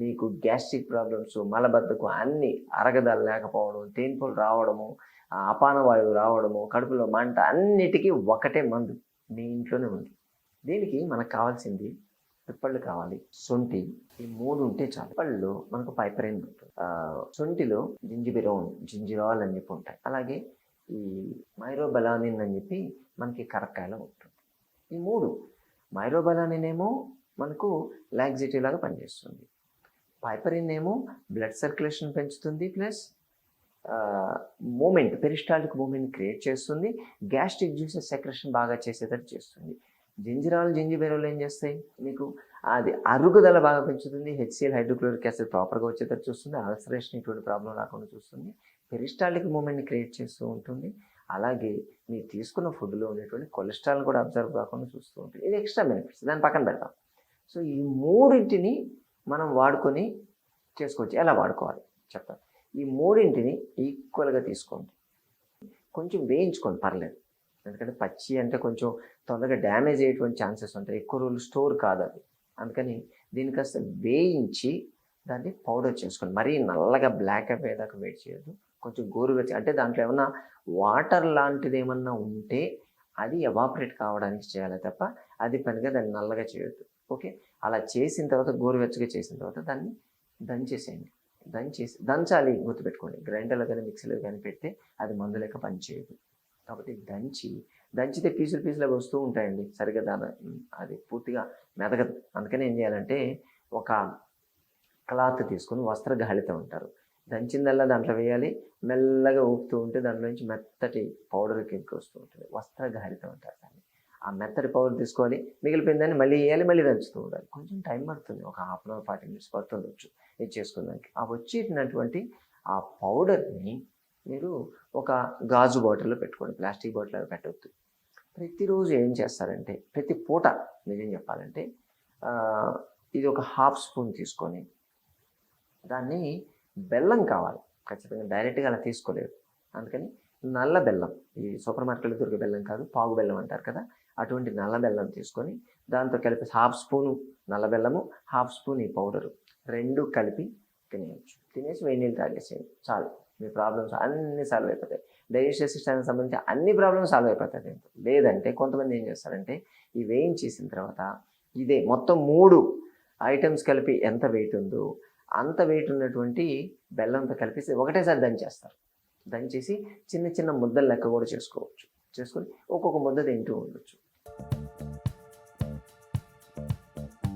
మీకు gastric problems, మలబద్ధకం అన్నీ అరగదల లేకపోవడం, తేన్పులు రావడము, అపాన వాయువు రావడము, కడుపులో మంట అన్నిటికీ ఒకటే మందు మీ ఇంట్లోనే ఉంది. దీనికి మనకు కావాల్సింది పిప్పళ్ళు కావాలి, శొంఠి, ఈ 3 ఉంటే చాలు. పిప్పళ్ళలో మనకు పైపరైన్ ఉంటుంది, శొంఠిలో జింజిరాల్ అని చెప్పి ఉంటాయి. అలాగే ఈ మైరోబెలానిన్ అని చెప్పి మనకి కరక్కాయలో ఉంటుంది. ఈ 3 మైరోబెలానిన్ ఏమో మనకు లాక్సిటివ్ లాగా పనిచేస్తుంది, పైపరిన్ ఏమో బ్లడ్ సర్క్యులేషన్ పెంచుతుంది, plus movement, peristaltic movement create చేస్తుంది, గ్యాస్ట్రిక్ జ్యూసెస్ సెక్రెషన్ బాగా చేసేటట్టు చేస్తుంది. జింజిబెరోల్ ఏం చేస్తాయి, మీకు అది అరుగుదల బాగా పెంచుతుంది, హెచ్సిఎల్ హైడ్రోక్లోరిక్ యాసిడ్ ప్రాపర్గా వచ్చేటట్టు చూస్తుంది, అల్సరేషన్ ఇటువంటి ప్రాబ్లం రాకుండా చూస్తుంది, పెరిస్టాల్టిక్ మూమెంట్ని క్రియేట్ చేస్తూ ఉంటుంది. అలాగే మీరు తీసుకున్న ఫుడ్లో ఉండేటువంటి కొలెస్ట్రాల్ కూడా అబ్జర్వ్ కాకుండా చూస్తూ ఉంటుంది. ఇది ఎక్స్ట్రా బెనిఫిట్స్, దాన్ని పక్కన పెడతాం. సో ఈ 3 మనం వాడుకొని చేసుకోవచ్చు. ఎలా వాడుకోవాలి చెప్తాను. ఈ 3 ఈక్వల్గా తీసుకోండి, కొంచెం వేయించుకోండి, పర్లేదు. ఎందుకంటే పచ్చి అంటే కొంచెం తొందరగా డ్యామేజ్ అయ్యేటువంటి ఛాన్సెస్ ఉంటాయి, ఎక్కువ రోజులు స్టోర్ కాదు అది. అందుకని దీన్ని కాస్త వేయించి దాన్ని పౌడర్ చేసుకోండి. మరీ నల్లగా బ్లాక్ అయిపోయేదాకా వెయిట్ చేయొద్దు, కొంచెం గోరువెచ్చగా, అంటే దాంట్లో ఏమన్నా వాటర్ లాంటిది ఏమన్నా ఉంటే అది ఎవాపరేట్ కావడానికి చేయాలి తప్ప అది పనిగా దాన్ని నల్లగా చేయొద్దు. ఓకే, అలా చేసిన తర్వాత గోరువెచ్చగా చేసిన తర్వాత దాన్ని దంచేసేయండి. దంచాలి, గుర్తుపెట్టుకోండి. గ్రైండర్లో కానీ మిక్సీలో కానీ పెడితే అది మందు లెక్క పనిచేయదు. కాబట్టి దంచితే పీసులుగా వస్తూ ఉంటాయండి, సరిగ్గా అది పూర్తిగా మెదగదు. అందుకని ఏం చేయాలంటే ఒక క్లాత్ తీసుకొని వస్త్రగాళిత ఉంటారు, దంచిందల్లా దాంట్లో వేయాలి, మెల్లగా ఊపుతూ ఉంటే దాంట్లో నుంచి మెత్తటి పౌడర్ కిందకి వస్తూ ఉంటుంది, వస్త్రగాళితం అంటారు దాన్ని. ఆ మెత్తటి పౌడర్ తీసుకోవాలి, మిగిలిపోయిందని మళ్ళీ వేయాలి, మళ్ళీ దంచుతూ ఉండాలి. కొంచెం టైం పడుతుంది, ఒక 1/2 అవర్ 40 minutes పడుతుండొచ్చు ఇది చేసుకున్నానికి. ఆ వచ్చేటటువంటి ఆ పౌడర్ని మీరు ఒక గాజు బాటిల్లో పెట్టుకోండి, ప్లాస్టిక్ బాటిల్లో పెట్టవద్దు. ప్రతిరోజు ఏం చేస్తారంటే, ప్రతి పూట నిజం చెప్పాలంటే ఇది ఒక 1/2 స్పూన్ తీసుకొని దాన్ని బెల్లం కావాలి ఖచ్చితంగా, డైరెక్ట్గా అలా తీసుకోలేదు. అందుకని నల్ల బెల్లం, ఈ సూపర్ మార్కెట్లో దొరికే బెల్లం కాదు, పాగు బెల్లం అంటారు కదా, అటువంటి నల్ల బెల్లం తీసుకొని దాంతో కలిపి 1/2 స్పూను నల్ల బెల్లము, 1/2 స్పూన్ ఈ పౌడరు 2 కలిపి తినేయచ్చు. తినేసి వేడి నీళ్ళు తాగేసేయండి, చాలు. మీ ప్రాబ్లమ్స్ అన్నీ సాల్వ్ అయిపోతాయి. డైజెస్టివ్ సిస్టమ్కి సంబంధించి అన్ని ప్రాబ్లమ్స్ సాల్వ్ అయిపోతాయి. లేదంటే కొంతమంది ఏం చేస్తారంటే ఈ వేయించేసిన తర్వాత ఇదే మొత్తం 3 ఐటమ్స్ కలిపి ఎంత వెయిట్ ఉందో అంత వెయిట్ ఉన్నటువంటి బెల్లంతో కలిపేసి ఒకటేసారి దంచేస్తారు. దంచేసి చిన్న చిన్న ముద్దలు లెక్క కూడా చేసుకొని ఒక్కొక్క ముద్ద తింటూ ఉండొచ్చు.